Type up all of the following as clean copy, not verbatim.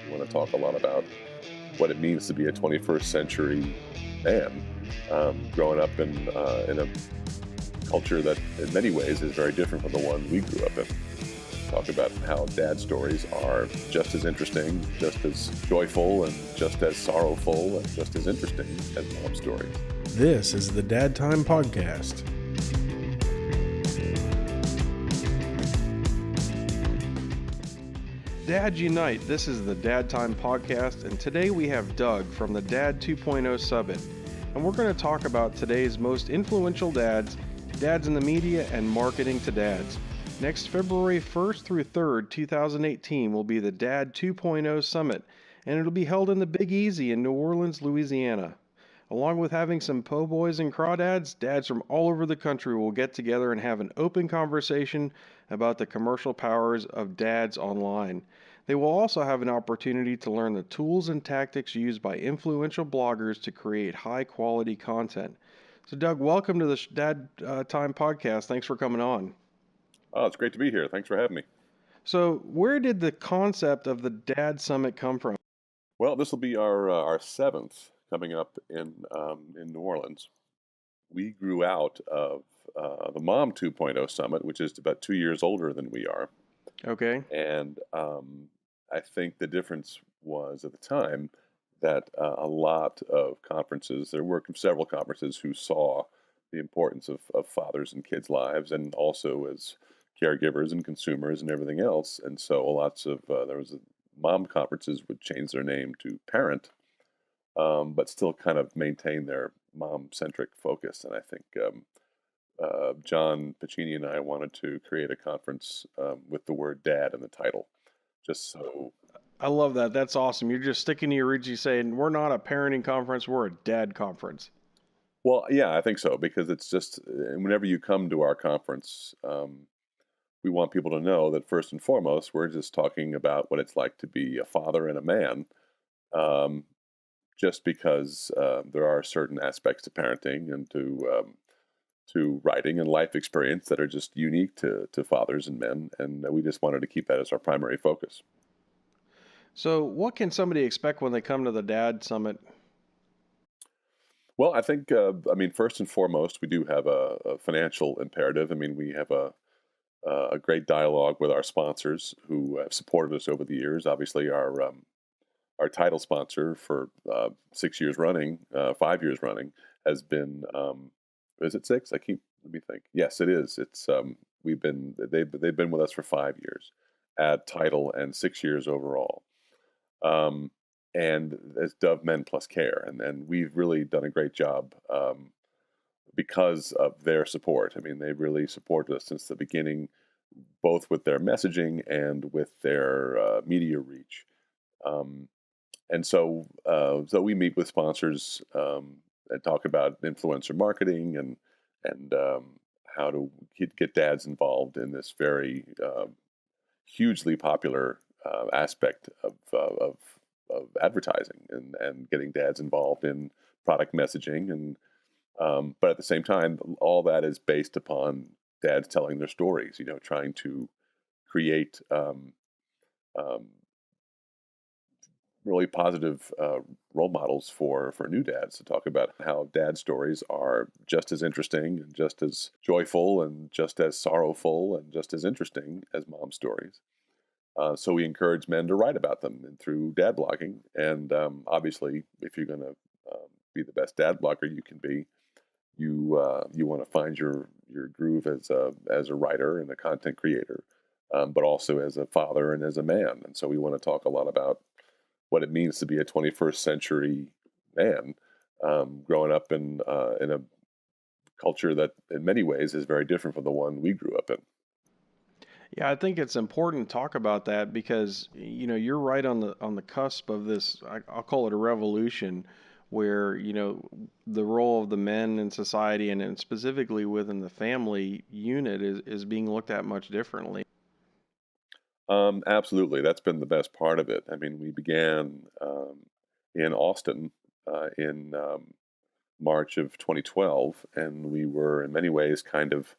We want to talk a lot about what it means to be a 21st century man, growing up in a culture that in many ways is very different from the one we grew up in. Talk about how dad stories are just as interesting, just as joyful, and just as sorrowful, and just as interesting as mom stories. This is the Dad Time Podcast. Dads Unite, this is the Dad Time Podcast, and today we have Doug from the Dad 2.0 Summit, and we're going to talk about today's most influential dads, dads in the media, and marketing to dads. Next February 1st through 3rd, 2018 will be the Dad 2.0 Summit, and it'll be held in the Big Easy in New Orleans, Louisiana. Along with having some po' boys and craw-dads, dads from all over the country will get together and have an open conversation about the commercial powers of dads online. They will also have an opportunity to learn the tools and tactics used by influential bloggers to create high-quality content. So, Doug, welcome to the Dad Time Podcast. Thanks for coming on. Oh, it's great to be here. Thanks for having me. So, where did the concept of the Dad Summit come from? Well, this will be our seventh coming up in New Orleans. We grew out of the Mom 2.0 Summit, which is about 2 years older than we are. Okay. And I think the difference was at the time that a lot of conferences, there were several conferences who saw the importance of fathers and kids' lives, and also as caregivers and consumers and everything else. And so lots of, there was mom conferences would change their name to parent, but still kind of maintain their mom-centric focus. And I think John Pacini and I wanted to create a conference with the word dad in the title, just so. I love that. That's awesome. You're just sticking to your roots. You saying we're not a parenting conference, we're a dad conference. Well, yeah, I think so, because it's just whenever you come to our conference, we want people to know that first and foremost, we're just talking about what it's like to be a father and a man. Just because there are certain aspects to parenting and to writing and life experience that are just unique to fathers and men, and we just wanted to keep that as our primary focus. So, what can somebody expect when they come to the Dad Summit? Well, I think, first and foremost, we do have a financial imperative. I mean, we have a great dialogue with our sponsors who have supported us over the years. Obviously, our title sponsor for 6 years running, 5 years running, has been. Is it six? Let me think. Yes, it is. It's they've been with us for 5 years at title and 6 years overall. And it's Dove Men Plus Care, and we've really done a great job because of their support. I mean, they've really supported us since the beginning, both with their messaging and with their media reach. And so we meet with sponsors and talk about influencer marketing and how to get dads involved in this very hugely popular aspect of advertising and getting dads involved in product messaging. And but at the same time, all that is based upon dads telling their stories. Trying to create really positive role models for new dads to talk about how dad stories are just as interesting and just as joyful and just as sorrowful and just as interesting as mom stories. So we encourage men to write about them and through dad blogging. And obviously, if you're going to be the best dad blogger you can be, you want to find your groove as a writer and a content creator, but also as a father and as a man. And so we want to talk a lot about what it means to be a 21st century man, growing up in a culture that in many ways is very different from the one we grew up in. Yeah, I think it's important to talk about that because you're right on the cusp of this. I'll call it a revolution, where the role of the men in society and specifically within the family unit is being looked at much differently. Absolutely, that's been the best part of it. I mean, we began in Austin in March of 2012, and we were in many ways kind of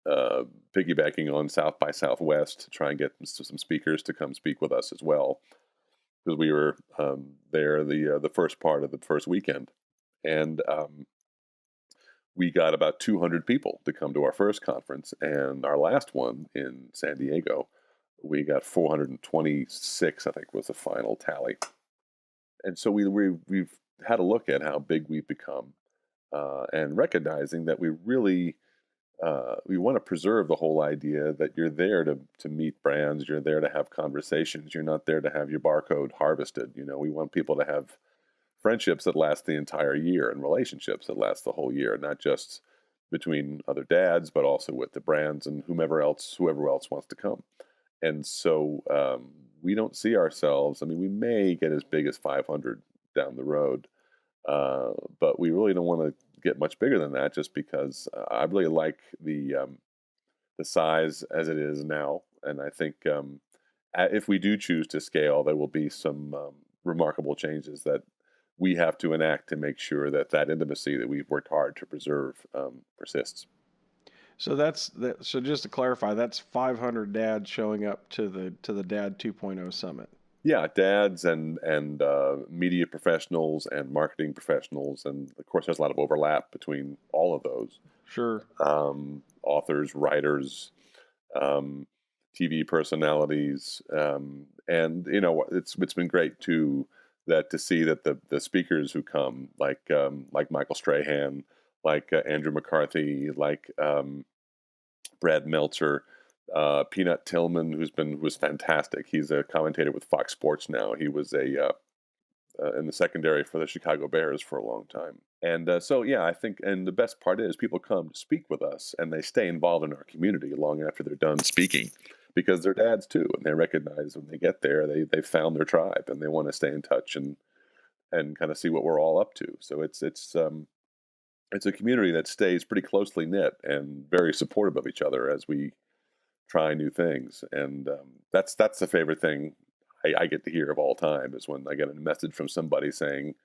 uh, piggybacking on South by Southwest to try and get some speakers to come speak with us as well, because we were there the first part of the first weekend, and we got about 200 people to come to our first conference, and our last one in San Diego, we got 426, I think was the final tally. And so we've had a look at how big we've become, and recognizing that we want to preserve the whole idea that you're there to meet brands, you're there to have conversations, you're not there to have your barcode harvested. We want people to have friendships that last the entire year and relationships that last the whole year, not just between other dads, but also with the brands and whoever else wants to come. And so we don't see ourselves. I mean, we may get as big as 500 down the road, but we really don't want to get much bigger than that, just because I really like the size as it is now, and I think if we do choose to scale, there will be some remarkable changes that we have to enact to make sure that that intimacy that we've worked hard to preserve persists. So that's that. So just to clarify, that's 500 dads showing up to the Dad 2.0 summit. Yeah, dads and media professionals and marketing professionals, and of course, there's a lot of overlap between all of those. Sure. Authors, writers, um, TV personalities, and it's been great too to see that the speakers who come, like Michael Strahan, like Andrew McCarthy, like Brad Meltzer, Peanut Tillman, who was fantastic. He's a commentator with Fox Sports now. He was in the secondary for the Chicago Bears for a long time. And so, yeah, I think, and the best part is people come to speak with us and they stay involved in our community long after they're done speaking, because they're dads too. And they recognize when they get there, they've found their tribe and they want to stay in touch and kind of see what we're all up to. So it's a community that stays pretty closely knit and very supportive of each other as we try new things. And that's the favorite thing I get to hear of all time, is when I get a message from somebody saying,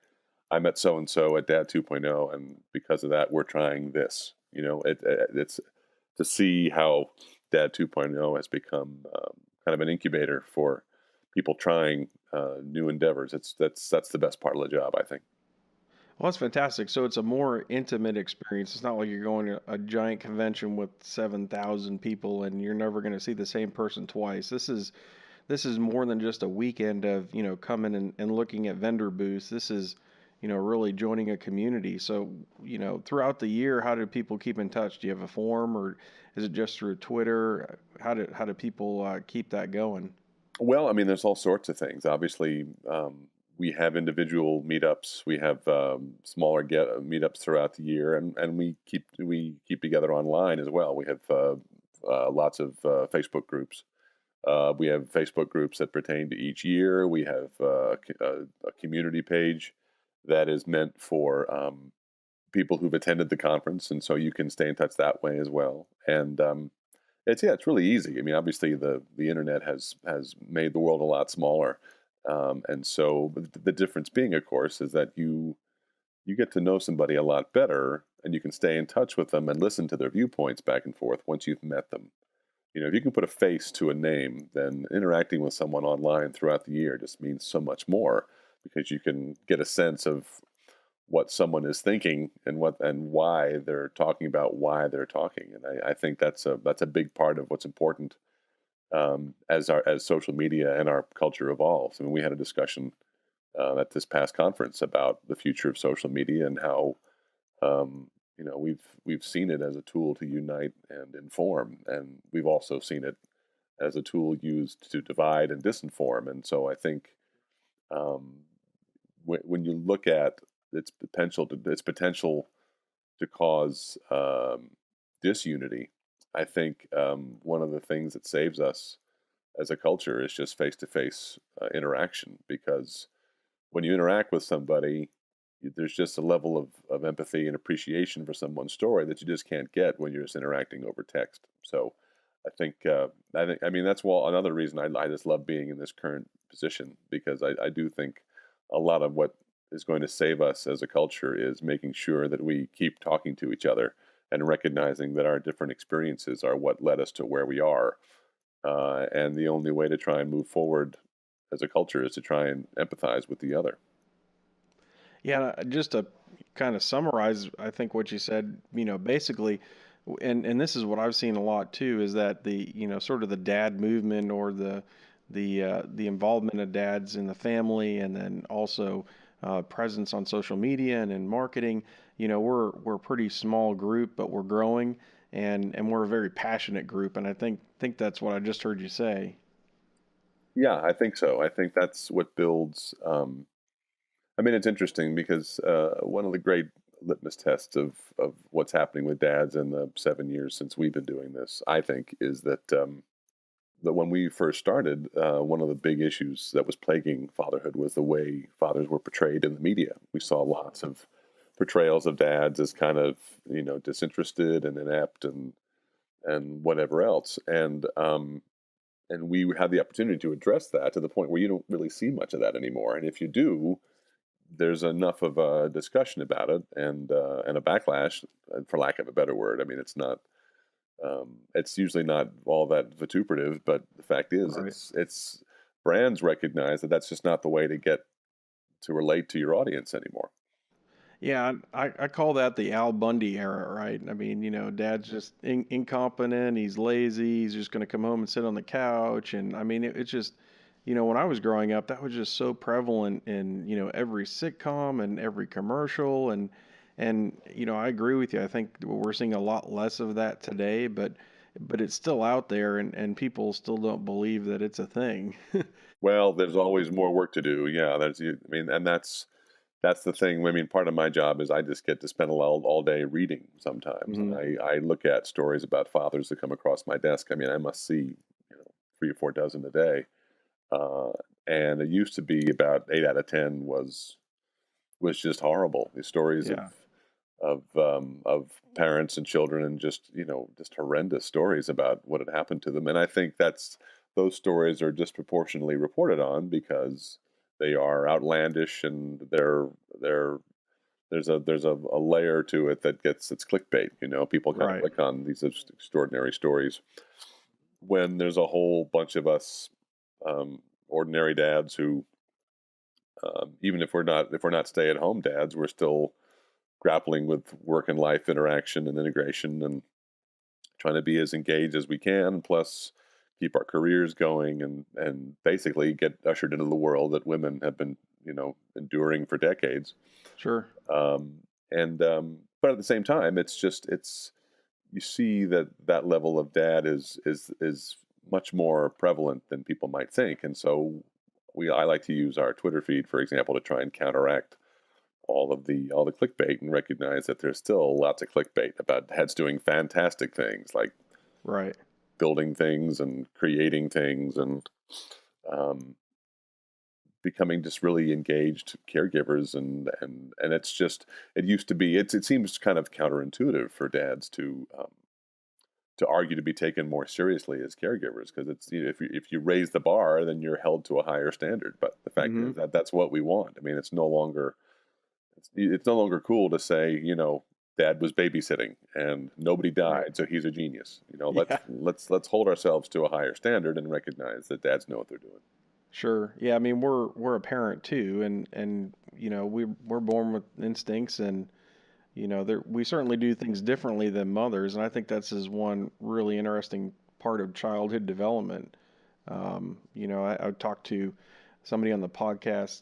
I met so and so at Dad 2.0, and because of that, we're trying this. It's to see how Dad 2.0 has become kind of an incubator for people trying new endeavors. That's the best part of the job, I think. Well, that's fantastic. So it's a more intimate experience. It's not like you're going to a giant convention with 7,000 people and you're never going to see the same person twice. This is more than just a weekend of, coming and looking at vendor booths. This is, really joining a community. So, throughout the year, how do people keep in touch? Do you have a forum, or is it just through Twitter? How do people keep that going? Well, I mean, there's all sorts of things. Obviously, we have individual meetups. We have smaller meetups throughout the year, and we keep together online as well. We have lots of Facebook groups. We have Facebook groups that pertain to each year. We have a community page that is meant for people who've attended the conference, and so you can stay in touch that way as well. And it's really easy. I mean, obviously the internet has made the world a lot smaller, and so the difference being, of course, is that you get to know somebody a lot better, and you can stay in touch with them and listen to their viewpoints back and forth once you've met them. If you can put a face to a name, then interacting with someone online throughout the year just means so much more, because you can get a sense of what someone is thinking and why they're talking about why they're talking. And I think that's a big part of what's important as social media and our culture evolves. I mean, we had a discussion at this past conference about the future of social media and how we've seen it as a tool to unite and inform, and we've also seen it as a tool used to divide and disinform. And so I think when you look at its potential to cause disunity, I think one of the things that saves us as a culture is just face-to-face interaction, because when you interact with somebody, there's just a level of empathy and appreciation for someone's story that you just can't get when you're just interacting over text. So I mean, that's another reason I just love being in this current position, because I do think a lot of what is going to save us as a culture is making sure that we keep talking to each other and recognizing that our different experiences are what led us to where we are. And the only way to try and move forward as a culture is to try and empathize with the other. Yeah, just to kind of summarize, I think what you said, basically, and this is what I've seen a lot too, is that the, sort of the dad movement, or the involvement of dads in the family, and then also presence on social media and in marketing. We're a pretty small group, but we're growing, and we're a very passionate group, and I think that's what I just heard you say. Yeah, I think so. I think that's what builds. I mean, it's interesting because one of the great litmus tests of what's happening with dads in the 7 years since we've been doing this, I think, is that when we first started, one of the big issues that was plaguing fatherhood was the way fathers were portrayed in the media. We saw lots of portrayals of dads as kind of disinterested and inept and whatever else, and we had the opportunity to address that to the point where you don't really see much of that anymore. And if you do, there's enough of a discussion about it and a backlash, for lack of a better word. I mean, it's not. It's usually not all that vituperative, but the fact is, Right. it's brands recognize that that's just not the way to get to relate to your audience anymore. Yeah, I call that the Al Bundy era, right? I mean, dad's just incompetent, he's lazy, he's just going to come home and sit on the couch. And I mean, it's just, when I was growing up, that was just so prevalent in, every sitcom and every commercial. And, I agree with you. I think we're seeing a lot less of that today, but it's still out there, and people still don't believe that it's a thing. Well, there's always more work to do. Yeah, I mean, and that's the thing. I mean, part of my job is I just get to spend all day reading sometimes, and Hmm. I look at stories about fathers that come across my desk. I mean, I must see 3 or 4 dozen a day, uh, and it used to be about 8 out of 10 was just horrible. The stories Yeah. of parents and children, and just horrendous stories about what had happened to them. And I think those stories are disproportionately reported on because they are outlandish, and they're there's a layer to it that it's clickbait. People kind of Right. click on these extraordinary stories when there's a whole bunch of us, ordinary dads who, even if we're not stay-at-home dads, we're still grappling with work and life interaction and integration, and trying to be as engaged as we can, plus keep our careers going, and basically get ushered into the world that women have been enduring for decades. Sure. And but at the same time, it's you see that level of dad is much more prevalent than people might think. And so I like to use our Twitter feed, for example, to try and counteract all the clickbait, and recognize that there's still lots of clickbait about dads doing fantastic things like Right. building things and creating things, and um, becoming just really engaged caregivers. And it's just, it used to be, it seems kind of counterintuitive for dads to argue to be taken more seriously as caregivers, because it's, if you raise the bar, then you're held to a higher standard. But the fact Hmm. is that that's what we want. I mean, it's no longer cool to say, dad was babysitting and nobody Right. died, so he's a genius. Let's Yeah. let's hold ourselves to a higher standard and recognize that dads know what they're doing. Sure. Yeah. I mean, we're a parent too, and we're born with instincts, and we certainly do things differently than mothers, and I think that's is one really interesting part of childhood development. I talked to somebody on the podcast,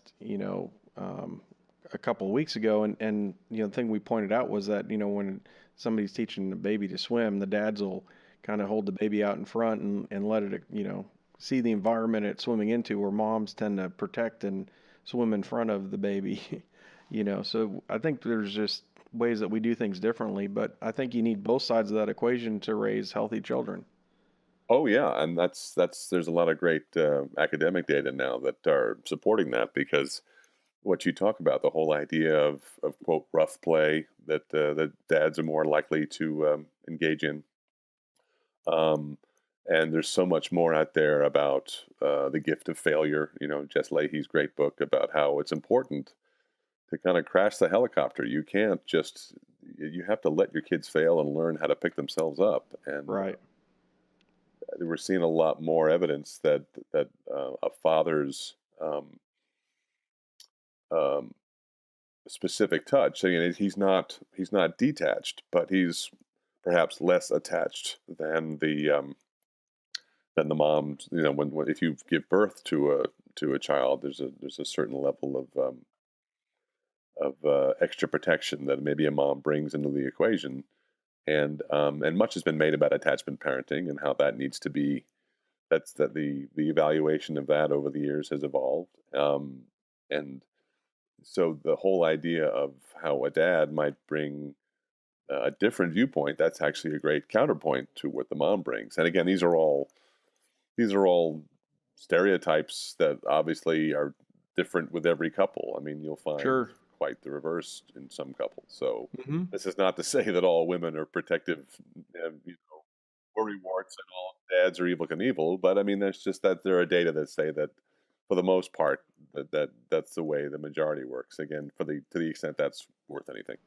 a couple of weeks ago, and the thing we pointed out was that when somebody's teaching a baby to swim, the dads will kind of hold the baby out in front and let it see the environment it's swimming into, where moms tend to protect and swim in front of the baby. So I think there's just ways that we do things differently, but I think you need both sides of that equation to raise healthy children. Oh yeah, and that's there's a lot of great academic data now that are supporting that, because what you talk about, the whole idea of quote rough play that dads are more likely to engage in. Um, and there's so much more out there about the gift of failure. Jess Leahy's great book about how it's important to kind of crash the helicopter. You can't just you have to let your kids fail and learn how to pick themselves up. And Right. we're seeing a lot more evidence that a father's um, specific touch. I mean, he's not detached, but he's perhaps less attached than the mom. You know, when if you give birth to a child, there's a certain level of extra protection that maybe a mom brings into the equation, and much has been made about attachment parenting and how that needs to be. That's that the evaluation of that over the years has evolved, and so the whole idea of how a dad might bring a different viewpoint, that's actually a great counterpoint to what the mom brings. And again, these are all stereotypes that obviously are different with every couple. I mean, you'll find Sure. quite the reverse in some couples. So Hmm. this is not to say that all women are protective, worry warts, and all dads are evil Knievel. But I mean, there's just that there are data that say that for the most part that's the way the majority works. Again, for the to the extent that's worth anything.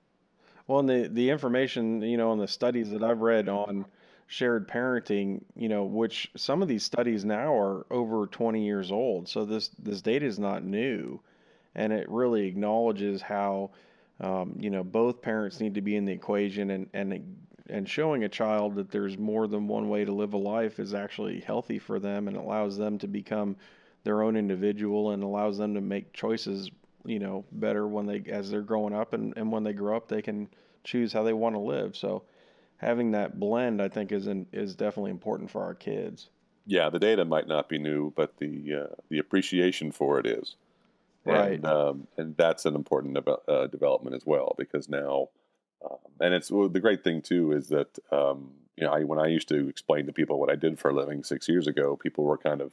Well, and the information, on the studies that I've read on shared parenting, which some of these studies now are over 20 years old. So this data is not new, and it really acknowledges how, both parents need to be in the equation, and showing a child that there's more than one way to live a life is actually healthy for them and allows them to become their own individual and allows them to make choices, better when they as they're growing up, and when they grow up they can choose how they want to live. So having that blend, I think, is definitely important for our kids. Yeah, the data might not be new, but the appreciation for it is. Right. And that's an important development as well because now, and it's well, the great thing too is that when I used to explain to people what I did for a living 6 years ago, people were kind of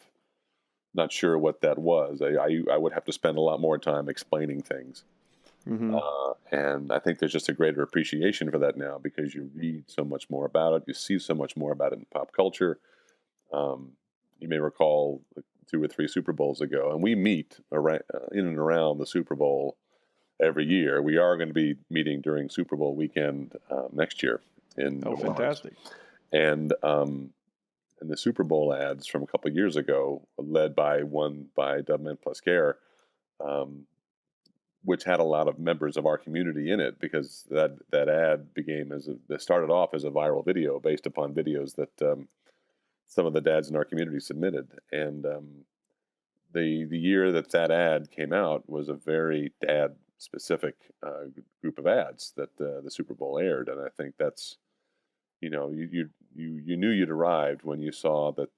not sure what that was. I would have to spend a lot more time explaining things, Hmm. and I think there's just a greater appreciation for that now because you read so much more about it, you see so much more about it in pop culture. Um, you may recall like 2 or 3 Super Bowls ago, and we meet around, in and around the Super Bowl every year. We are going to be meeting during Super Bowl weekend next year in Oh, New Orleans, fantastic. and the Super Bowl ads from a couple of years ago, led by one by Dove Men Plus Care, um, which had a lot of members of our community in it because that ad became it started off as a viral video based upon videos that some of the dads in our community submitted, and the year that that ad came out was a very dad specific group of ads that the Super Bowl aired, and I think that's you knew you'd arrived when you saw that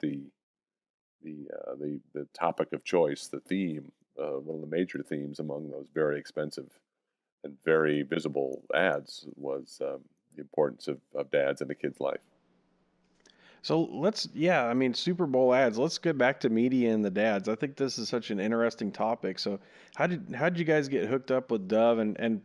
the topic of choice, the theme, one of the major themes among those very expensive and very visible ads was the importance of dads in a kid's life. So yeah, I mean, Super Bowl ads. Let's get back to media and the dads. I think this is such an interesting topic. So, how did you guys get hooked up with Dove? And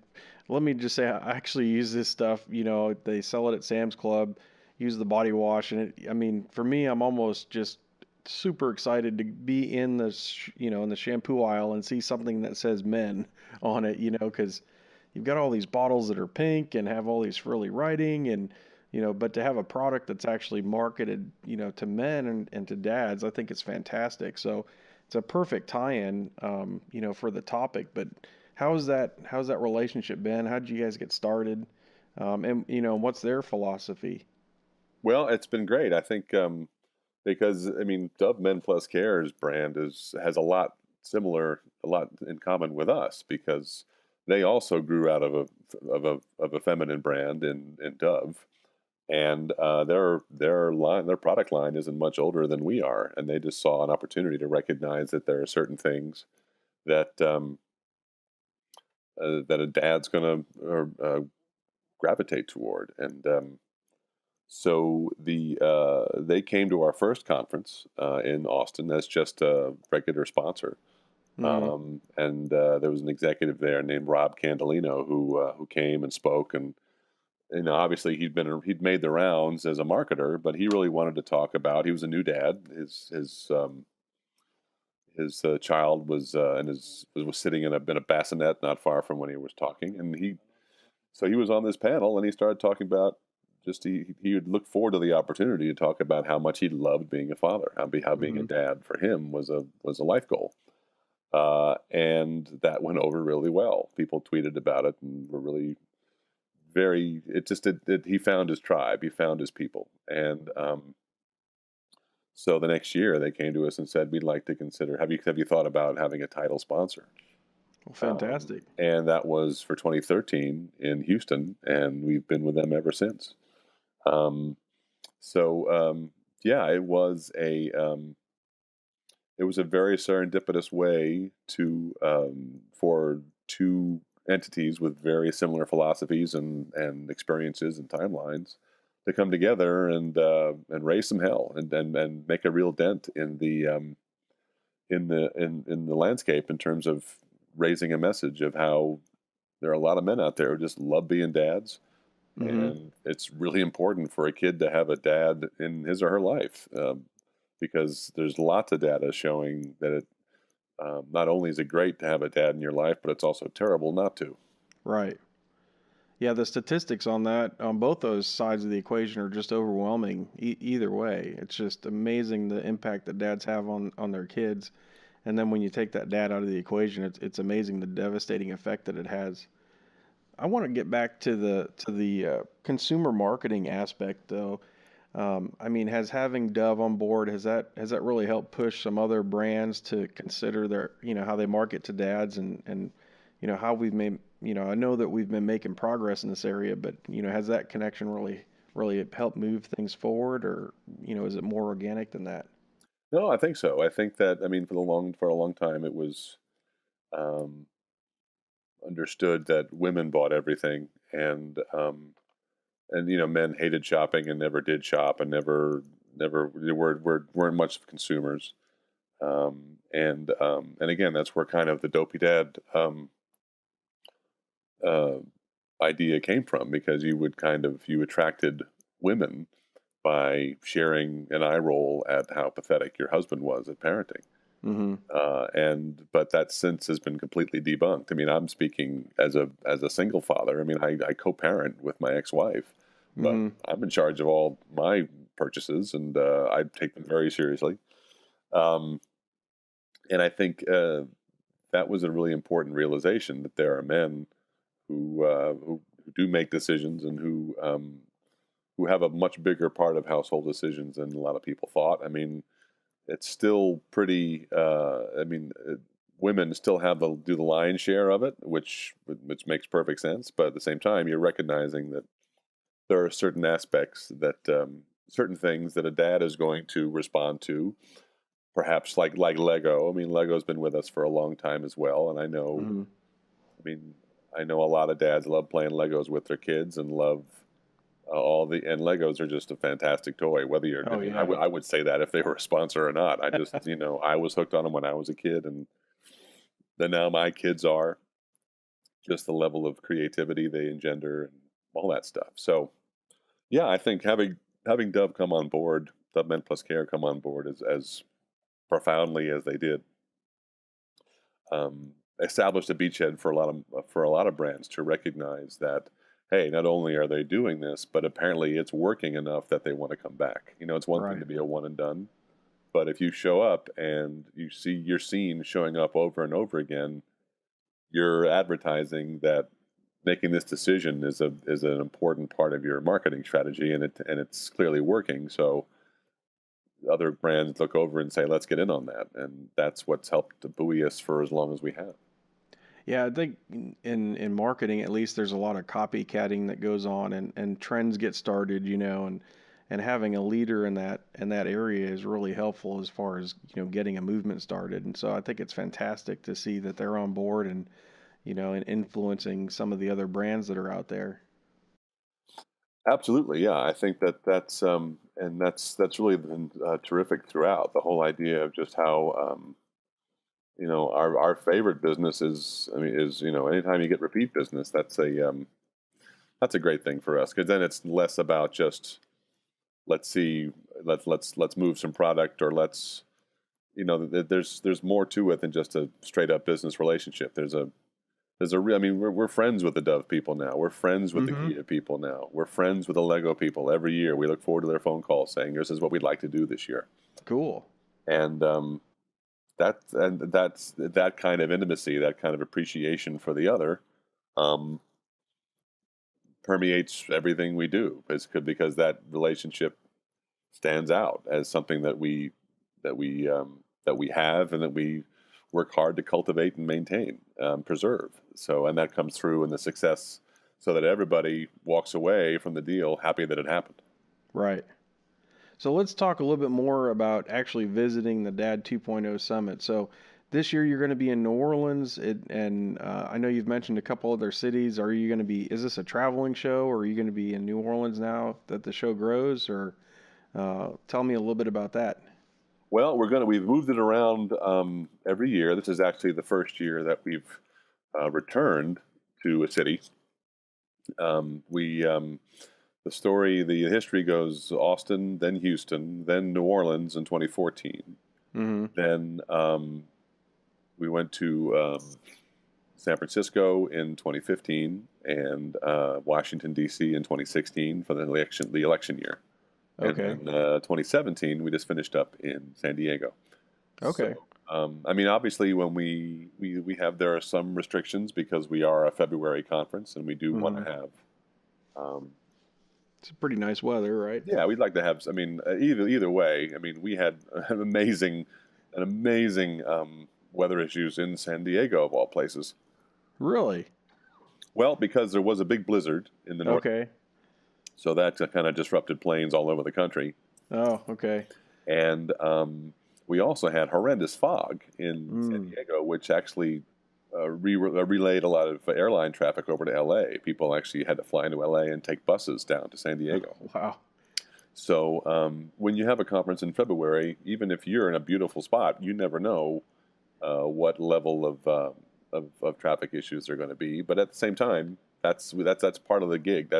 let me just say, I actually use this stuff. They sell it at Sam's Club. Use the body wash, and I mean, for me, I'm almost just super excited to be in in the shampoo aisle and see something that says men on it. Because you've got all these bottles that are pink and have all these frilly writing, and but to have a product that's actually marketed, to men and to dads, I think it's fantastic. So it's a perfect tie-in, for the topic. But how's that relationship been? How did you guys get started? And what's their philosophy? Well, it's been great. I think because I mean, Dove Men Plus Care's brand has a lot in common with us because they also grew out of a feminine brand in Dove, and their product line isn't much older than we are, and they just saw an opportunity to recognize that there are certain things that that a dad's going to gravitate toward, and so they came to our first conference in Austin as just a regular sponsor, Hmm. and there was an executive there named Rob Candelino who came and spoke, and obviously he'd made the rounds as a marketer, but he really wanted to talk about he was a new dad. his child was was sitting in a bassinet not far from when he was talking, and he was on this panel and he started talking about just he would look forward to the opportunity to talk about how much he loved being a father, how being a Hmm. dad for him was a life goal, and that went over really well. People tweeted about it and were really very. He found his tribe, he found his people, and so the next year they came to us and said, "We'd like to consider. Have you thought about having a title sponsor?" Well, fantastic. And that was for 2013 in Houston, and we've been with them ever since. Um, so yeah, it was a very serendipitous way to for two entities with very similar philosophies and experiences and timelines to come together and raise some hell and make a real dent in the landscape in terms of raising a message of how there are a lot of men out there who just love being dads, Hmm. and it's really important for a kid to have a dad in his or her life, because there's lots of data showing that not only is it great to have a dad in your life, but it's also terrible not to. Right. Yeah, the statistics on that, on both those sides of the equation, are just overwhelming. Either way, it's just amazing the impact that dads have on their kids. And then when you take that dad out of the equation, it's amazing the devastating effect that it has. I want to get back to the consumer marketing aspect, though. I mean, has having Dove on board, has that really helped push some other brands to consider their, how they market to dads, and how we've made, I know that we've been making progress in this area, but has that connection really helped move things forward, or is it more organic than that? No, I think so. I think that, I mean, for a long time it was um, understood that women bought everything, and men hated shopping and never did shop and never weren't much of consumers. And again, that's where kind of the dopey dad uh, idea came from, because you attracted women by sharing an eye roll at how pathetic your husband was at parenting. Mm-hmm. And but that since has been completely debunked. I mean, I'm speaking as a single father. I mean, I co-parent with my ex-wife, but Mm-hmm. I'm in charge of all my purchases, and I take them very seriously. Um, and I think that was a really important realization, that there are men who do make decisions, and who have a much bigger part of household decisions than a lot of people thought. I mean, it's still pretty. Women still do the lion's share of it, which makes perfect sense. But at the same time, you're recognizing that there are certain aspects that certain things that a dad is going to respond to, perhaps like Lego. I mean, Lego's been with us for a long time as well, and I know. Mm-hmm. I mean, I know a lot of dads love playing Legos with their kids and love and Legos are just a fantastic toy. Whether you're, I Oh mean, yeah. I would say that if they were a sponsor or not. I just, I was hooked on them when I was a kid, and then now my kids are, just the level of creativity they engender and all that stuff. So yeah, I think having Dove Men Plus Care come on board as profoundly as they did, established a beachhead for a lot of brands to recognize that, hey, not only are they doing this, but apparently it's working enough that they want to come back. It's one thing Right. to be a one and done, but if you show up and you're seen showing up over and over again, you're advertising that making this decision is an important part of your marketing strategy, and it's clearly working. So other brands look over and say, let's get in on that, and that's what's helped to buoy us for as long as we have. Yeah, I think in marketing at least there's a lot of copycatting that goes on, and trends get started, and having a leader in that area is really helpful as far as, getting a movement started. And so I think it's fantastic to see that they're on board, and influencing some of the other brands that are out there. Absolutely, yeah. I think that's really been terrific throughout. The whole idea of just how our favorite business is. I mean, anytime you get repeat business, that's a great thing for us, because then it's less about just let's see let's move some product, or there's more to it than just a straight up business relationship. There's a real, I mean, we're friends with the Dove people now. We're friends with the Mm-hmm. Kia people now. We're friends with the Lego people. Every year we look forward to their phone calls saying, this is what we'd like to do this year. Cool. And that's that kind of intimacy, that kind of appreciation for the other, um, permeates everything we do. Because that relationship stands out as something that we that we have and that we work hard to cultivate and maintain, preserve. So, and that comes through in the success, so that everybody walks away from the deal happy that it happened. Right. So let's talk a little bit more about actually visiting the Dad 2.0 Summit. So this year you're going to be in New Orleans, and I know you've mentioned a couple other cities. Are you going to be? Is this a traveling show, or are you going to be in New Orleans now that the show grows? Or tell me a little bit about that. Well, we've moved it around, every year. This is actually the first year that we've returned to a city. We the history goes Austin, then Houston, then New Orleans in 2014. Mm-hmm. Then we went to San Francisco in 2015 and Washington D.C. in 2016 for the election year. Okay. And then 2017 we just finished up in San Diego. Okay. So, I mean, obviously, when there are some restrictions because we are a February conference, and we do want to have. It's pretty nice weather, right? Yeah, we'd like to have. I mean, either way. I mean, we had an amazing weather issues in San Diego of all places. Really? Well, because there was a big blizzard in the north, Okay. so that kind of disrupted planes all over the country. Oh, okay. And we also had horrendous fog in San Diego, which actually relayed a lot of airline traffic over to L.A. People actually had to fly into L.A. and take buses down to San Diego. Wow. So when you have a conference in February, even if you're in a beautiful spot, you never know what level of traffic issues are going to be. But at the same time, that's part of the gig.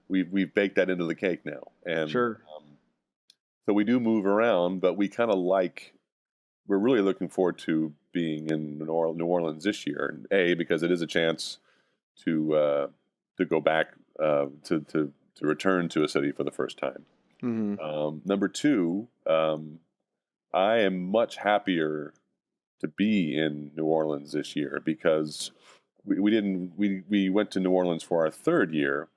We've baked that into the cake now, and Sure. so we do move around, but we're really looking forward to being in New Orleans this year. Because it is a chance to go back, to return to a city for the first time. Mm-hmm. Number two, I am much happier to be in New Orleans this year because we went to New Orleans for our third year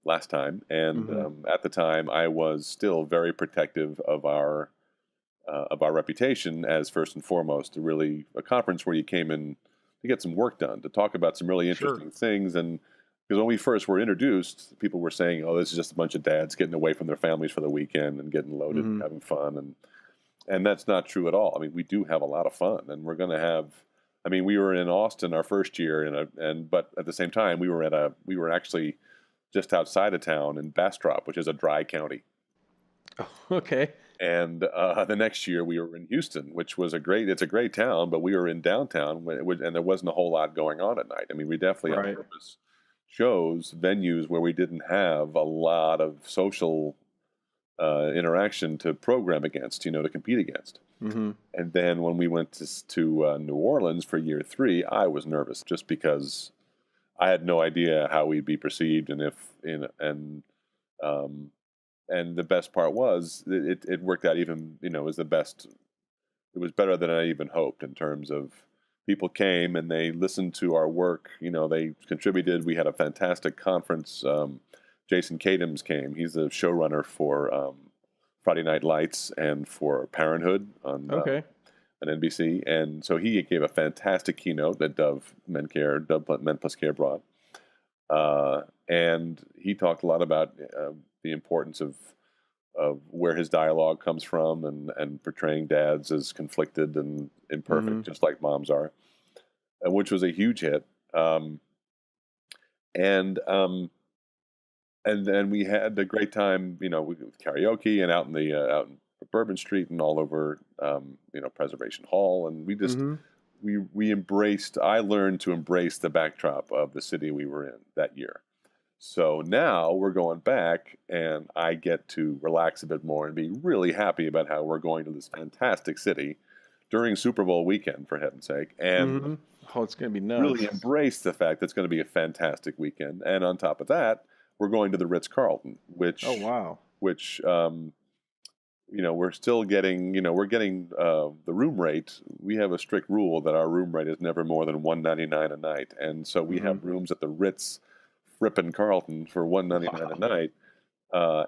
last time, and at the time I was still very protective of our reputation as first and foremost, really a conference where you came in to get some work done, to talk about some really interesting things. And because when we first were introduced, people were saying, "Oh, this is just a bunch of dads getting away from their families for the weekend and getting loaded and having fun," and that's not true at all. I mean, we do have a lot of fun, and we're going to have. I mean, we were in Austin our first year, but at the same time, we were actually just outside of town in Bastrop, which is a dry county. Okay. And the next year we were in Houston, which was it's a great town, but we were in downtown and there wasn't a whole lot going on at night. I mean, we definitely on purpose chose venues where we didn't have a lot of social interaction to program against, to compete against. Mm-hmm. And then when we went to New Orleans for year 3, I was nervous just because I had no idea how we'd be perceived, and the best part was it worked out even, it was the best. It was better than I even hoped in terms of people came and they listened to our work. They contributed. We had a fantastic conference. Jason Kadams came. He's the showrunner for Friday Night Lights and for Parenthood on NBC. And so he gave a fantastic keynote that Dove Men Plus Care brought. And he talked a lot about the importance of where his dialogue comes from and portraying dads as conflicted and imperfect, just like moms are, which was a huge hit. And then we had a great time, with karaoke and out in Bourbon Street and all over, Preservation Hall. And we just, I learned to embrace the backdrop of the city we were in that year. So now we're going back, and I get to relax a bit more and be really happy about how we're going to this fantastic city during Super Bowl weekend, for heaven's sake, and Mm-hmm. Oh, it's gonna be really nuts. embrace the fact that it's going to be a fantastic weekend. And on top of that, we're going to the Ritz-Carlton, Oh wow. which we're still getting, we're getting the room rate. We have a strict rule that our room rate is never more than $199 a night, and so we Mm-hmm. have rooms at the Ritz Frippen Carlton for $199 a Wow. night.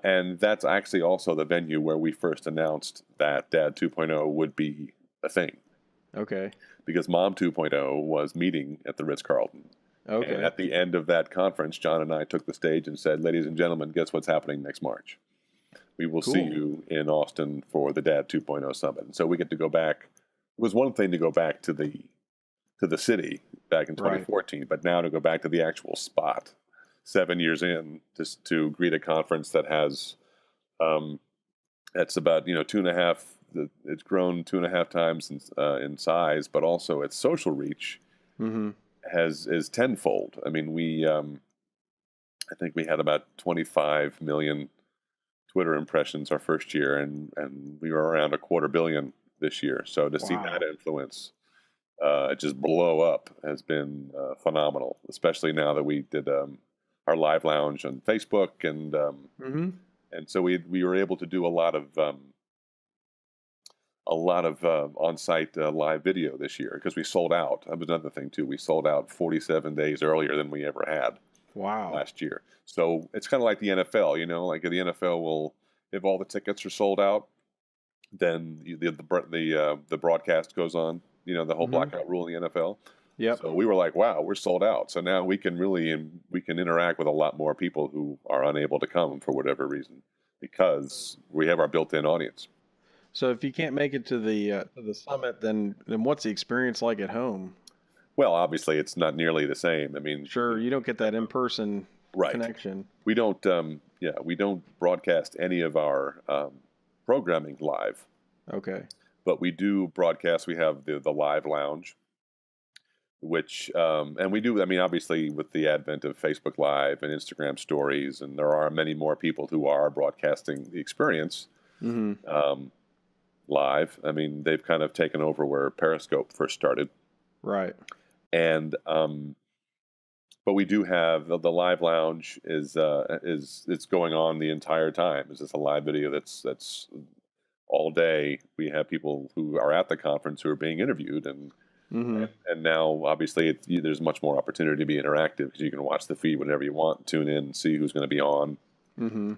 And that's actually also the venue where we first announced that Dad 2.0 would be a thing, Okay. because Mom 2.0 was meeting at the Ritz Carlton. And Okay. at the end of that conference, John and I took the stage and said, "Ladies and gentlemen, guess what's happening next March? We will see Cool. you in Austin for the Dad 2.0 Summit." And so we get to go back. It was one thing to go back to the city back in Right. 2014, but now to go back to the actual spot 7 years in, just to greet a conference that has that's about two and a half. It's grown 2.5 times in size, but also its social reach Mm-hmm. is tenfold. I mean, I think we had about 25 million Twitter impressions our first year, and we were around 250 million this year. So to see that Wow. influence just blow up has been phenomenal, especially now that we did our live lounge on Facebook, Mm-hmm. and so we were able to do a lot of on-site live video this year because we sold out. That was another thing too. We sold out 47 days earlier than we ever had Wow. last year. So it's kind of like the NFL, like the NFL will, if all the tickets are sold out, then the broadcast goes on. The whole Mm-hmm. blackout rule in the NFL. Yep. So we were like, wow, we're sold out. So now we can interact with a lot more people who are unable to come for whatever reason because we have our built-in audience. So if you can't make it to the summit, then what's the experience like at home? Well, obviously, it's not nearly the same. I mean, Sure, you don't get that in-person right. connection. We don't broadcast any of our programming live, Okay. but we do broadcast. We have the live lounge, which and we do. I mean, obviously, with the advent of Facebook Live and Instagram Stories, and there are many more people who are broadcasting the experience Mm-hmm. live. I mean, they've kind of taken over where Periscope first started, Right. and but we do have the live lounge is it's going on the entire time. It's just a live video that's all day. We have people who are at the conference who are being interviewed, and Mm-hmm. and now obviously there's much more opportunity to be interactive because you can watch the feed whenever you want, tune in, see who's going to be on, Mm-hmm.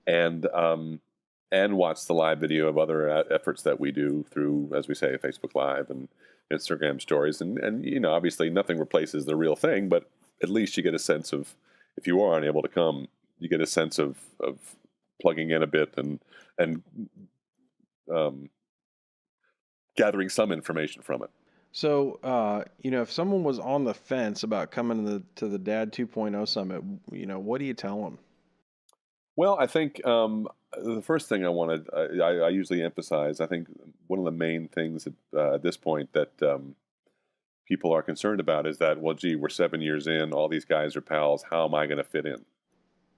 and watch the live video of other efforts that we do through, as we say, Facebook Live and Instagram Stories, and obviously nothing replaces the real thing, but at least you get a sense of, if you are unable to come, you get a sense of plugging in a bit and um, gathering some information from it. So, if someone was on the fence about coming to the Dad 2.0 Summit, what do you tell them? Well, I think the first thing I usually emphasize, I think one of the main things at this point that people are concerned about is that, well, gee, we're 7 years in, all these guys are pals. How am I going to fit in?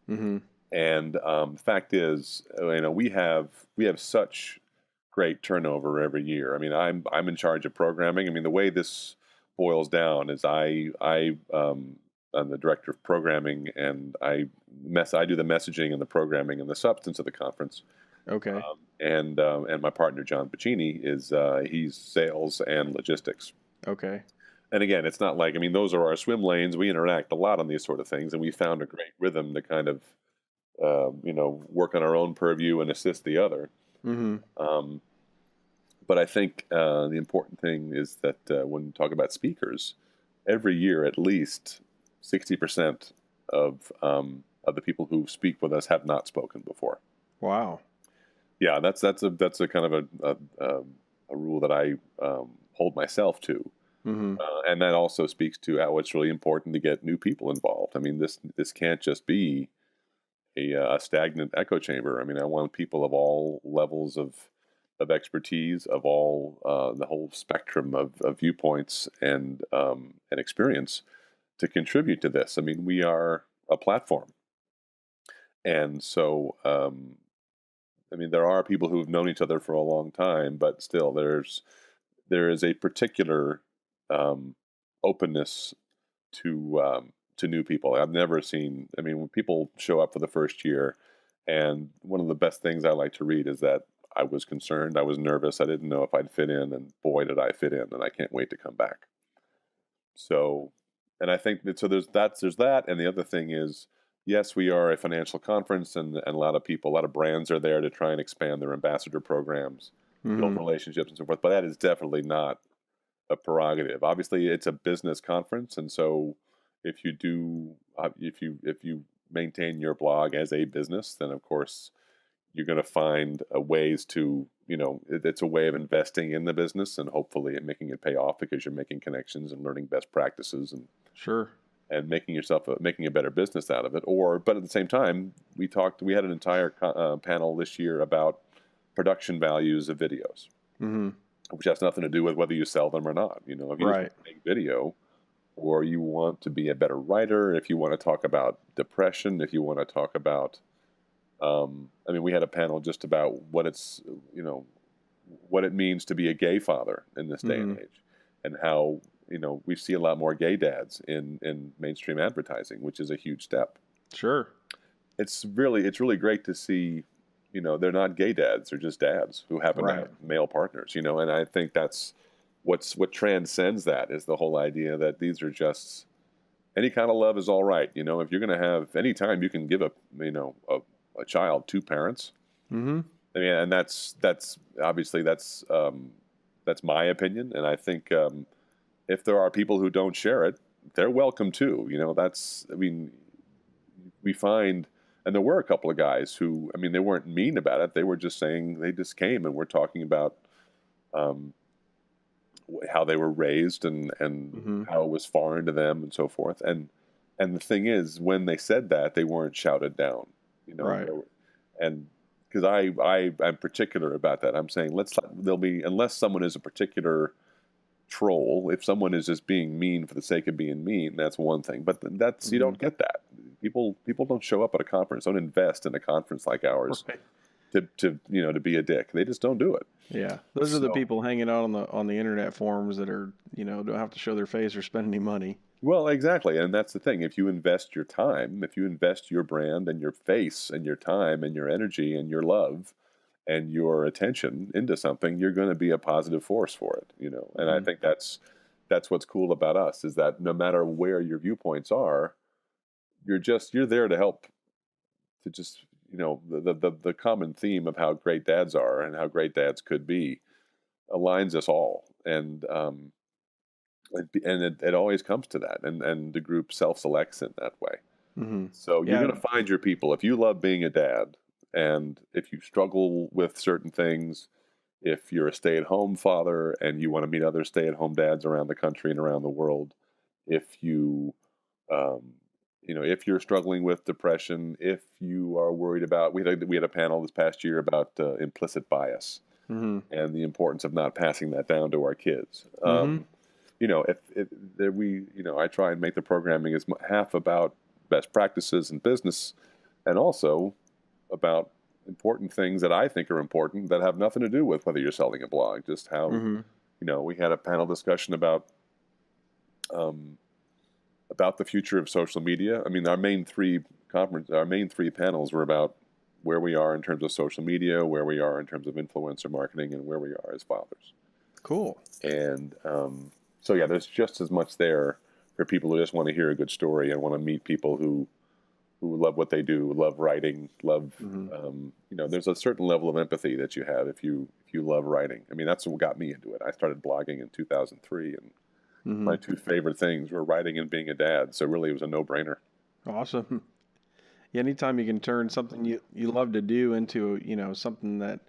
Mm-hmm. And the fact is, we have such great turnover every year. I mean, I'm in charge of programming. I mean, the way this boils down is I'm the director of programming, and I do the messaging and the programming and the substance of the conference. Okay. And my partner John Pacini is he's sales and logistics. Okay. And again, it's not like, I mean, those are our swim lanes. We interact a lot on these sort of things, and we found a great rhythm to kind of work on our own purview and assist the other. Mm-hmm. But I think the important thing is that when you talk about speakers, every year at least 60% of the people who speak with us have not spoken before. Wow. Yeah, that's a kind of a rule that I hold myself to, Mm-hmm. and that also speaks to how it's really important to get new people involved. I mean, this can't just be a stagnant echo chamber. I mean, I want people of all levels of expertise, of all the whole spectrum of viewpoints and experience to contribute to this. I mean, we are a platform. And so, I mean, there are people who have known each other for a long time, but still, there is a particular um, openness to new people. I've never seen. I mean, when people show up for the first year, and one of the best things I like to read is that I was concerned, I was nervous, I didn't know if I'd fit in, and boy, did I fit in, and I can't wait to come back. So, and I think that so there's that, and the other thing is, yes, we are a financial conference, and a lot of people, a lot of brands are there to try and expand their ambassador programs, build Mm-hmm. relationships, and so forth. But that is definitely not a prerogative. Obviously, it's a business conference, and so if you maintain your blog as a business, then of course you're going to find ways to it's a way of investing in the business and hopefully making it pay off because you're making connections and learning best practices Sure. and making a better business out of it. But at the same time, we had an entire panel this year about production values of videos, Mm-hmm. which has nothing to do with whether you sell them or not. If you just Right. want to make video, or you want to be a better writer, if you want to talk about depression, if you want to talk about, I mean, we had a panel just about what it means to be a gay father in this day Mm-hmm. and age, and how we see a lot more gay dads in mainstream advertising, which is a huge step. Sure. It's really great to see, they're not gay dads; they're just dads who happen to Right. have male partners. And I think that's what transcends that is the whole idea that these are just any kind of love is all right. If you're going to have any time you can give a child two parents. Mm-hmm. I mean, and that's obviously that's my opinion, and I think if there are people who don't share it, they're welcome too. I mean, we find, and there were a couple of guys who, I mean, they weren't mean about it. They were just saying they just came and we're talking about um, how they were raised and Mm-hmm. how it was foreign to them and so forth. And the thing is, when they said that, they weren't shouted down. Right. And because I'm particular about that. I'm saying there'll be, unless someone is a particular troll, if someone is just being mean for the sake of being mean, that's one thing. But that's you Mm-hmm. don't get that. People don't show up at a conference, don't invest in a conference like ours Right. to be a dick. They just don't do it. Yeah. Those are the So, people hanging out on the internet forums that are, don't have to show their face or spend any money. well, exactly, and that's the thing. If you invest your time, if you invest your brand and your face and your time and your energy and your love and your attention into something, you're going to be a positive force for it. And I Mm-hmm. think that's what's cool about us is that no matter where your viewpoints are, you're there to help to just the common theme of how great dads are and how great dads could be aligns us all, and it always comes to that, and the group self-selects in that way. Mm-hmm. So you're Yeah. going to find your people if you love being a dad, and if you struggle with certain things, if you're a stay-at-home father and you want to meet other stay-at-home dads around the country and around the world, if you um, if you're struggling with depression, if you are worried about, we had a panel this past year about implicit bias Mm-hmm. and the importance of not passing that down to our kids. Mm-hmm. I try and make the programming as half about best practices in business, and also about important things that I think are important that have nothing to do with whether you're selling a blog. Just how Mm-hmm. we had a panel discussion um, about the future of social media. I mean, our main three panels were about where we are in terms of social media, where we are in terms of influencer marketing, and where we are as fathers. Cool. And so, yeah, there's just as much there for people who just want to hear a good story and want to meet people who love what they do, love writing, love Mm-hmm. There's a certain level of empathy that you have if you love writing. I mean, that's what got me into it. I started blogging in 2003, and Mm-hmm. my two favorite things were writing and being a dad. So really, it was a no-brainer. Awesome. Yeah, anytime you can turn something you love to do into, something that,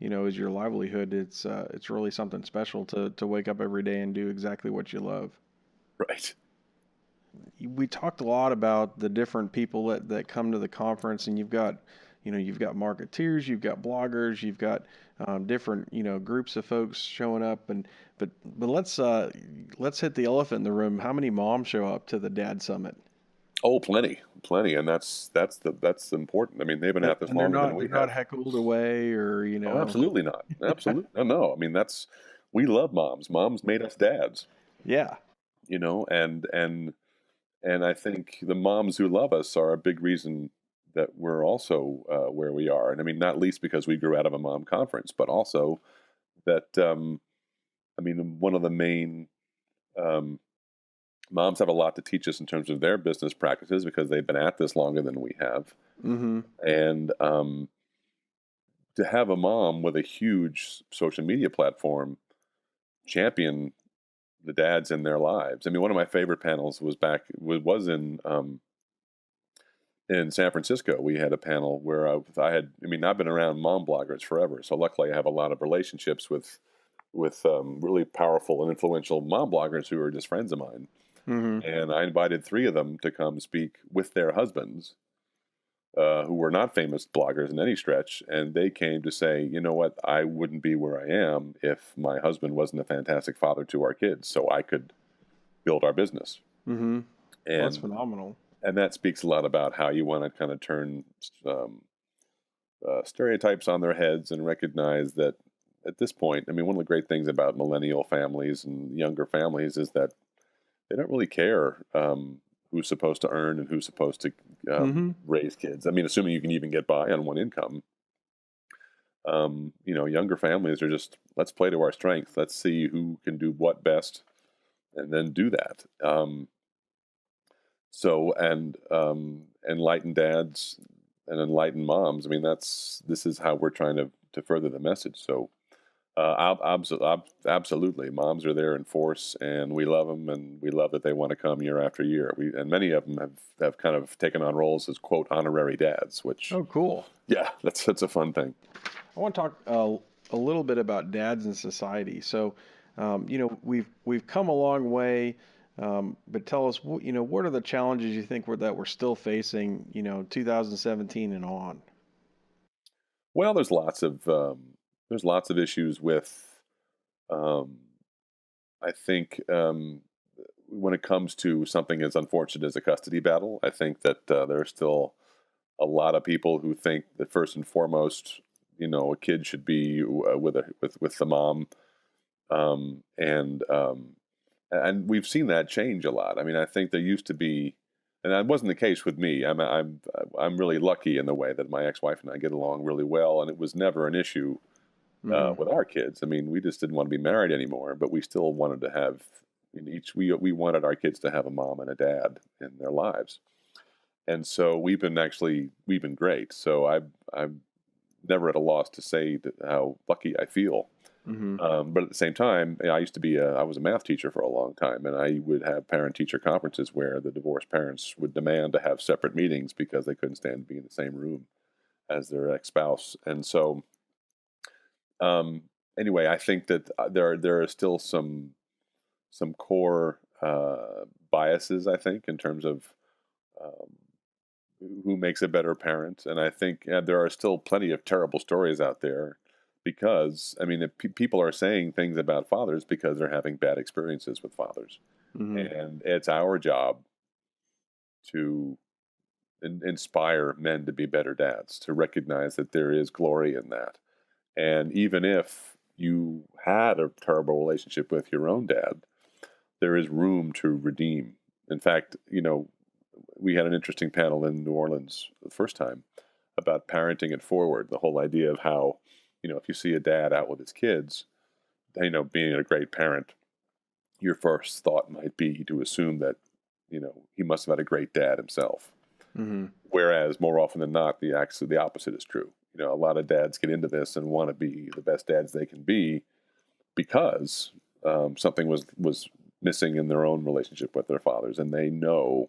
is your livelihood, it's really something special to wake up every day and do exactly what you love. Right. We talked a lot about the different people that come to the conference, and you've got marketeers, you've got bloggers, you've got different groups of folks showing up, and but let's hit the elephant in the room. How many moms show up to the Dad Summit? Oh, plenty, and that's important. I mean, they've been And, at this and they're longer than not we they're not have. heckled away or Oh, absolutely not. Absolutely, no. I mean, we love moms. Moms made us dads, yeah. and I think the moms who love us are a big reason that we're also where we are. And I mean, not least because we grew out of a mom conference, but also that I mean, one of the main um, moms have a lot to teach us in terms of their business practices because they've been at this longer than we have. Mm-hmm. And to have a mom with a huge social media platform champion the dads in their lives. I mean, one of my favorite panels was in San Francisco. We had a panel where I mean, I've been around mom bloggers forever, so luckily I have a lot of relationships with really powerful and influential mom bloggers who are just friends of mine. Mm-hmm. And I invited three of them to come speak with their husbands, who were not famous bloggers in any stretch, and they came to say, you know what, I wouldn't be where I am if my husband wasn't a fantastic father to our kids, so I could build our business. Mm-hmm. Well, that's And phenomenal. and that speaks a lot about how you want to kind of turn um, stereotypes on their heads and recognize that at this point, I mean, one of the great things about millennial families and younger families is that they don't really care who's supposed to earn and who's supposed to Mm-hmm. raise kids. I mean, assuming you can even get by on one income. Younger families are just, let's play to our strength. Let's see who can do what best, and then do that. Enlightened dads and enlightened moms. I mean, this is how we're trying to further the message. So, absolutely, moms are there in force, and we love them, and we love that they want to come year after year. And many of them have kind of taken on roles as quote honorary dads, which Oh, cool. yeah, that's a fun thing. I want to talk a little bit about dads in society. So, we've come a long way, but tell us, what are the challenges you think that we're still facing, 2017 and on? Well, there's lots of issues with um, I think when it comes to something as unfortunate as a custody battle, I think that there are still a lot of people who think that first and foremost, a kid should be with the mom, um, and um, and we've seen that change a lot. I mean, I think there used to be, and that wasn't the case with me. I'm really lucky in the way that my ex-wife and I get along really well, and it was never an issue Mm-hmm. with our kids. I mean, we just didn't want to be married anymore, but we still wanted to have we wanted our kids to have a mom and a dad in their lives, and so we've been great. So I'm never at a loss to say how lucky I feel. Mm-hmm. But at the same time, I was a math teacher for a long time, and I would have parent-teacher conferences where the divorced parents would demand to have separate meetings because they couldn't stand to be in the same room as their ex-spouse. And so, um, anyway, I think that there are still some core biases. I think in terms of um, who makes a better parent, and I think there are still plenty of terrible stories out there because I mean, if people are saying things about fathers because they're having bad experiences with fathers, Mm-hmm. and it's our job to inspire men to be better dads, to recognize that there is glory in that, and even if you had a terrible relationship with your own dad, there is room to redeem. In fact, we had an interesting panel in New Orleans the first time about parenting it forward. The whole idea of how, if you see a dad out with his kids, being a great parent, your first thought might be to assume that, he must have had a great dad himself. Mm-hmm. Whereas more often than not, the opposite is true. A lot of dads get into this and want to be the best dads they can be because something was missing in their own relationship with their fathers, and they know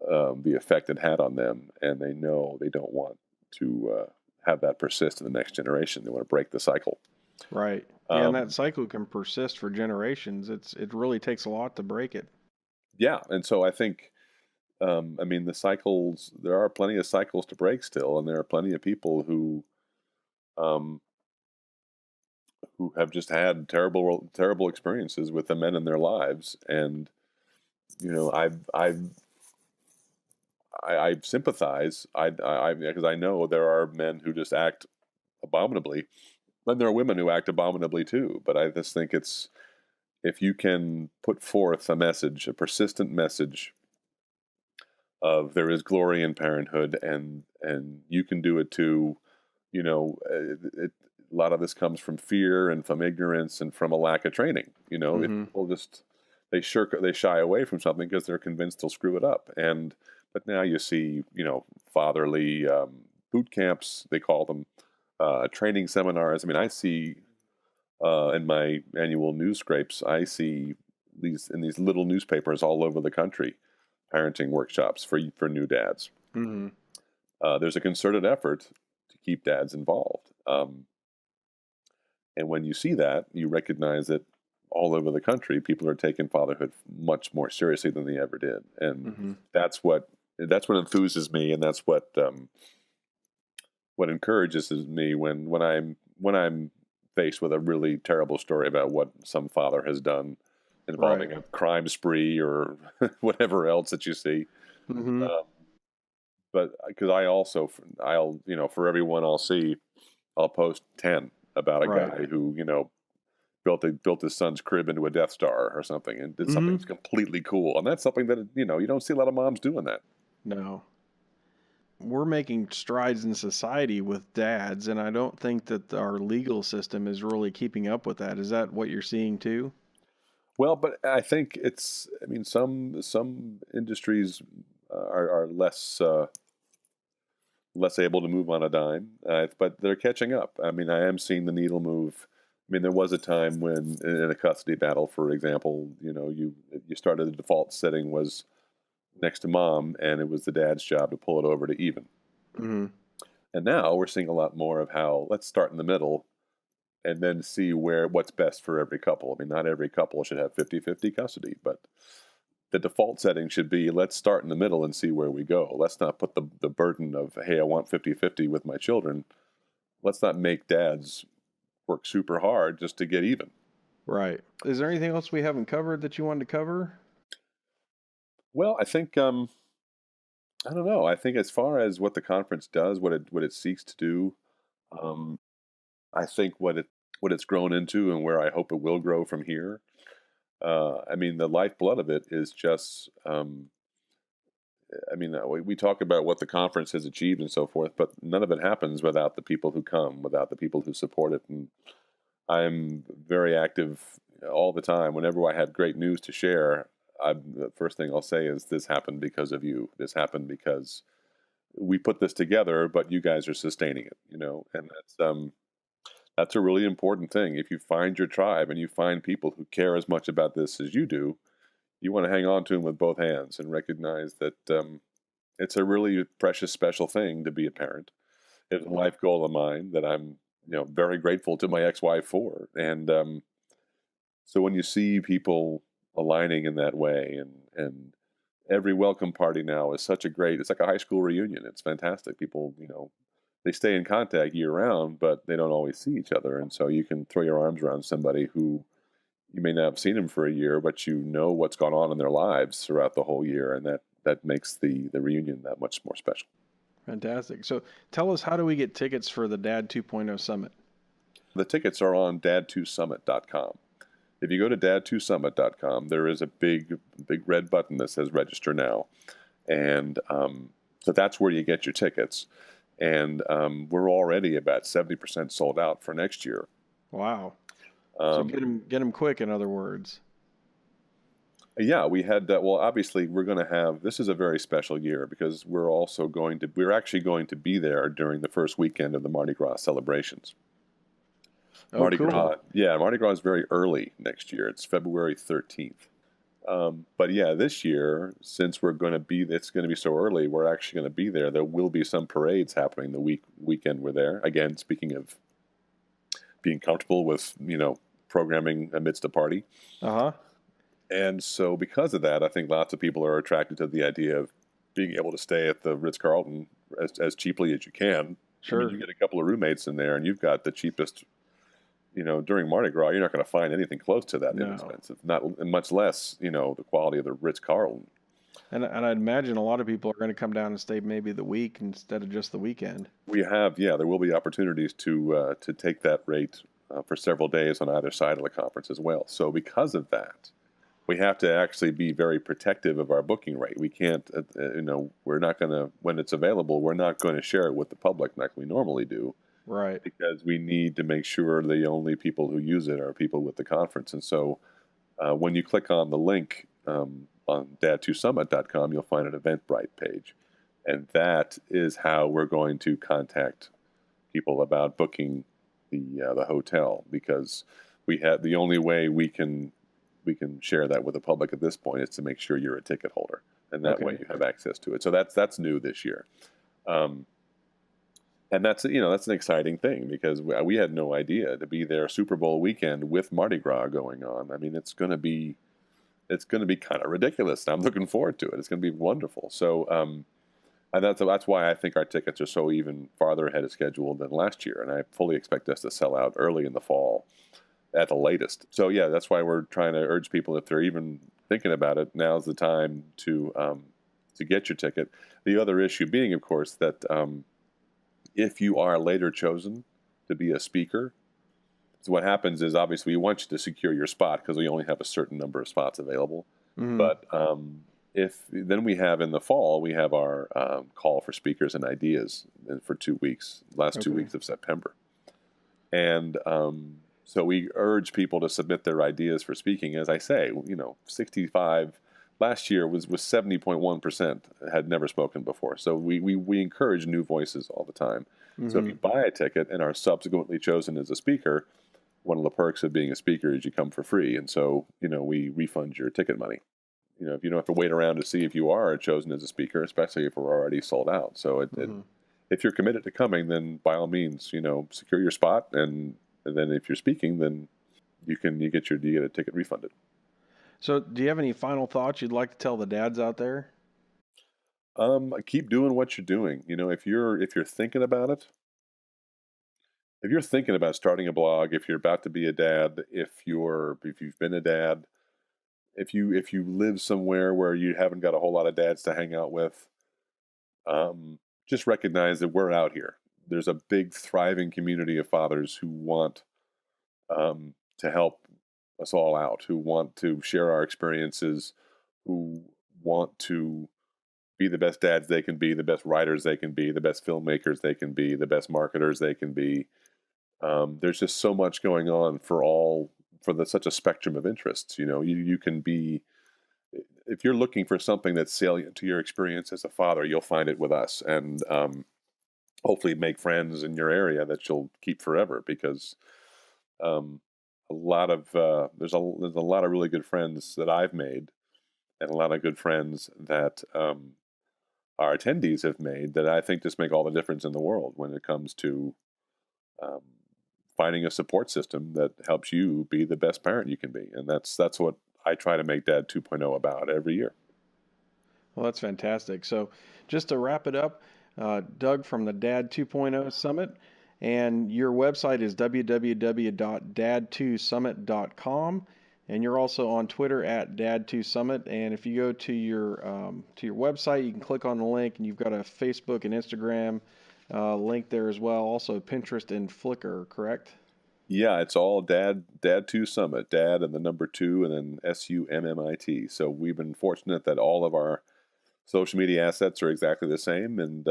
the effect it had on them, and they know they don't want to have that persist in the next generation. They want to break the cycle. Right. Yeah, and that Um, cycle can persist for generations. It really takes a lot to break it. yeah, and so I think, I mean, the cycles. There are plenty of cycles to break still, and there are plenty of people um, who have just had terrible experiences with the men in their lives, and I've I sympathize. Because I know there are men who just act abominably, and there are women who act abominably too. But I just think it's if you can put forth a message, a persistent message of there is glory in parenthood, and you can do it too. A lot of this comes from fear and from ignorance and from a lack of training. If Mm-hmm. people just they shy away from something because they're convinced they'll screw it up. But now you see, fatherly boot camps, they call them, training seminars. I mean, I see in my annual news scrapes, I see these little newspapers all over the country, parenting workshops for new dads. Mm-hmm. There's a concerted effort to keep dads involved. And when you see that, you recognize that all over the country, people are taking fatherhood much more seriously than they ever did, and Mm-hmm. that's what enthuses me, and that's what encourages me when I'm faced with a really terrible story about what some father has done Right. involving a crime spree or whatever else that you see. Mm-hmm. Um, but because for everyone I'll see, I'll post 10 about a Right. guy who built his son's crib into a Death Star or something, and did something Mm-hmm. that's completely cool. And that's something that you don't see a lot of moms doing that. No. We're making strides in society with dads, and I don't think that our legal system is really keeping up with that. Is that what you're seeing too? Well, but I think it's. I mean, some industries are less able to move on a dime, but they're catching up. I mean, I am seeing the needle move. I mean, there was a time when, in a custody battle, for example, you started the default setting was next to mom, and it was the dad's job to pull it over to even. Mm-hmm. And now we're seeing a lot more of how let's start in the middle and then see what's best for every couple. I mean, not every couple should have 50-50 custody, but the default setting should be let's start in the middle and see where we go. Let's not put the burden of, hey, I want 50-50 with my children. Let's not make dads work super hard just to get even. Right. Is there anything else we haven't covered that you wanted to cover? Well, I think I don't know. I think as far as what the conference does, what it seeks to do, um, I think what it's grown into and where I hope it will grow from here. I mean, the lifeblood of it is just. I mean, we talk about what the conference has achieved and so forth, but none of it happens without the people who come, without the people who support it. And I'm very active all the time. Whenever I have great news to share, the first thing I'll say is, "This happened because of you. This happened because we put this together, but you guys are sustaining it." And that's a really important thing. If you find your tribe and you find people who care as much about this as you do, you want to hang on to them with both hands and recognize that it's a really precious, special thing to be a parent. It's a life goal of mine that I'm, very grateful to my ex-wife for. And so when you see people aligning in that way, and every welcome party now is such a great, it's like a high school reunion. It's fantastic. People, they stay in contact year round, but they don't always see each other. And so you can throw your arms around somebody who you may not have seen them for a year, but you know what's gone on in their lives throughout the whole year, and that makes the reunion that much more special. Fantastic. So tell us, how do we get tickets for the Dad 2.0 Summit? The tickets are on dad2summit.com. If you go to dad2summit.com, there is a big red button that says register now, and so that's where you get your tickets. And we're already about 70% sold out for next year. Wow. So get them quick, in other words. Yeah, we had that. Well, obviously, we're going to have. This is a very special year because we're actually going to be there during the first weekend of the Mardi Gras celebrations. Oh, Mardi cool. Gras, yeah, Mardi Gras is very early next year. It's February 13th. But yeah, this year, since it's going to be so early, we're actually going to be there. There will be some parades happening the weekend we're there. Again, speaking of being comfortable with, programming amidst a party. Uh-huh. And so because of that, I think lots of people are attracted to the idea of being able to stay at the Ritz-Carlton as cheaply as you can. I mean, Sure. you get a couple of roommates in there and you've got the cheapest, during Mardi Gras, you're not going to find anything close to that No. inexpensive, not much less, the quality of the Ritz-Carlton. And I'd imagine a lot of people are going to come down and stay maybe the week instead of just the weekend. We have, yeah, there will be opportunities to take that rate for several days on either side of the conference as well. So because of that, we have to actually be very protective of our booking rate. We can't, we're not going to, when it's available, we're not going to share it with the public like we normally do, Right. because we need to make sure the only people who use it are people with the conference. And so when you click on the link on dad2summit.com, you'll find an Eventbrite page. And that is how we're going to contact people about booking the hotel, because we have the only way we can share that with the public at this point is to make sure you're a ticket holder, and that way you have access to it. So that's new this year, and that's an exciting thing, because we had no idea to be there Super Bowl weekend with Mardi Gras going on. I mean, it's going to be kind of ridiculous. I'm looking forward to it. It's going to be wonderful. So. And that's why I think our tickets are so even farther ahead of schedule than last year, and I fully expect us to sell out early in the fall at the latest. So yeah, that's why we're trying to urge people, if they're even thinking about it, now's the time to get your ticket. The other issue being, of course, that if you are later chosen to be a speaker, so what happens is, obviously we want you to secure your spot because we only have a certain number of spots available. Mm-hmm. But then we have in the fall, we have our call for speakers and ideas for 2 weeks, last 2 weeks of September. And so we urge people to submit their ideas for speaking. As I say, 65 last year was 70.1% had never spoken before. So we encourage new voices all the time. Mm-hmm. So if you buy a ticket and are subsequently chosen as a speaker, one of the perks of being a speaker is you come for free. And so, we refund your ticket money. If you don't have to wait around to see if you are chosen as a speaker, especially if we're already sold out. So if you're committed to coming, then by all means, secure your spot. And then if you're speaking, then you get a ticket refunded. So do you have any final thoughts you'd like to tell the dads out there? Keep doing what you're doing. If you're thinking about it, if you're thinking about starting a blog, if you're about to be a dad, if you've been a dad, if you live somewhere where you haven't got a whole lot of dads to hang out with, just recognize that we're out here. There's a big, thriving community of fathers who want to help us all out, who want to share our experiences, who want to be the best dads they can be, the best writers they can be, the best filmmakers they can be, the best marketers they can be. There's just so much going on for such a spectrum of interests. You can be, if you're looking for something that's salient to your experience as a father, you'll find it with us, and hopefully make friends in your area that you'll keep forever, because there's a lot of really good friends that I've made, and a lot of good friends that our attendees have made, that I think just make all the difference in the world when it comes to finding a support system that helps you be the best parent you can be. And that's what I try to make Dad 2.0 about every year. Well, that's fantastic. So just to wrap it up, Doug from the Dad 2.0 Summit, and your website is www.dad2summit.com, and you're also on Twitter at Dad2Summit. And if you go to your website, you can click on the link, and you've got a Facebook and Instagram link there as well. Also Pinterest and Flickr, correct? Yeah, it's all Dad2Summit, Dad and the number 2 and then SUMMIT. So we've been fortunate that all of our social media assets are exactly the same. And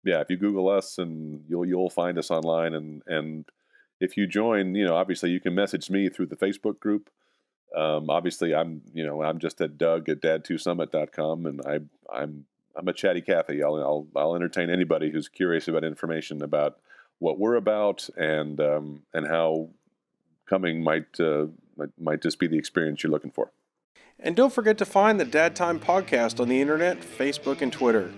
if you Google us, and you'll find us online. And if you join, obviously you can message me through the Facebook group. Obviously I'm just at Doug@dad2summit.com, and I'm a chatty Cathy. I'll entertain anybody who's curious about information about what we're about, and how coming might just be the experience you're looking for. And don't forget to find the Dad Time Podcast on the internet, Facebook, and Twitter.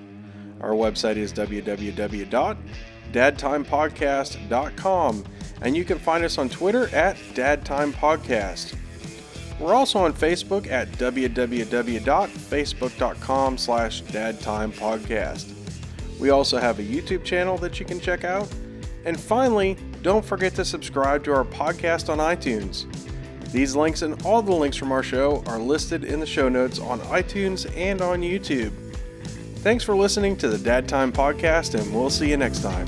Our website is www.dadtimepodcast.com, and you can find us on Twitter at DadTimePodcast. We're also on Facebook at www.facebook.com/dadtimepodcast. We also have a YouTube channel that you can check out. And finally, don't forget to subscribe to our podcast on iTunes. These links and all the links from our show are listed in the show notes on iTunes and on YouTube. Thanks for listening to the Dad Time Podcast, and we'll see you next time.